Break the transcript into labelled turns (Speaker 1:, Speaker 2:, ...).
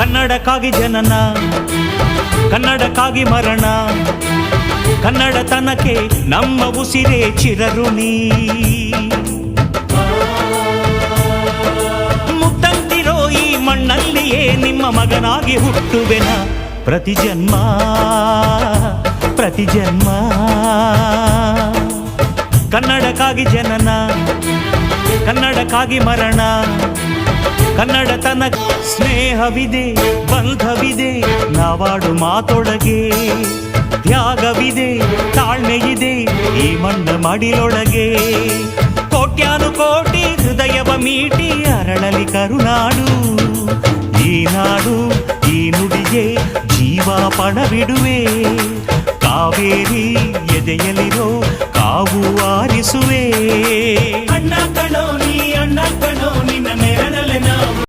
Speaker 1: ಕನ್ನಡಕ್ಕಾಗಿ ಜನನ, ಕನ್ನಡಕ್ಕಾಗಿ ಮರಣ, ಕನ್ನಡತನಕ್ಕೆ ನಮ್ಮ ಉಸಿರೇ ಚಿರಋಣಿ. ಮುತ್ತಂತಿರೋ ಈ ಮಣ್ಣಲ್ಲಿಯೇ ನಿಮ್ಮ ಮಗನಾಗಿ ಹುಟ್ಟುವೆನ ಪ್ರತಿ ಜನ್ಮ ಪ್ರತಿ ಜನ್ಮ. ಕನ್ನಡಕ್ಕಾಗಿ ಜನನ, ಕನ್ನಡಕ್ಕಾಗಿ ಮರಣ, ಕನ್ನಡತನ ಸ್ನೇಹವಿದೆ ಬಂಧವಿದೆ ನಾವಾಡು ಮಾತೊಳಗೆ, ತ್ಯಾಗವಿದೆ ತಾಳ್ಮೆಯಿದೆ ಈ ಮಣ್ಣ ಮಡಿಲೊಳಗೆ. ಕೋಟ್ಯಾನು ಕೋಟಿ ಹೃದಯವ ಮೀಟಿ ಅರಳಲಿ ಕರುನಾಡು ಈ ನಾಡು. ಈ ನುಡಿಗೆ ಜೀವ ಪಣವಿಡುವೆ, ಕಾವೇರಿ ಎದೆಯಲಿರೋ ಕಾವು ಆರಿಸುವೆ. ಅಣ್ಣ ಕಣೋ ನೀ, ಅಣ್ಣ ಕಣೋ ನಿನ್ನ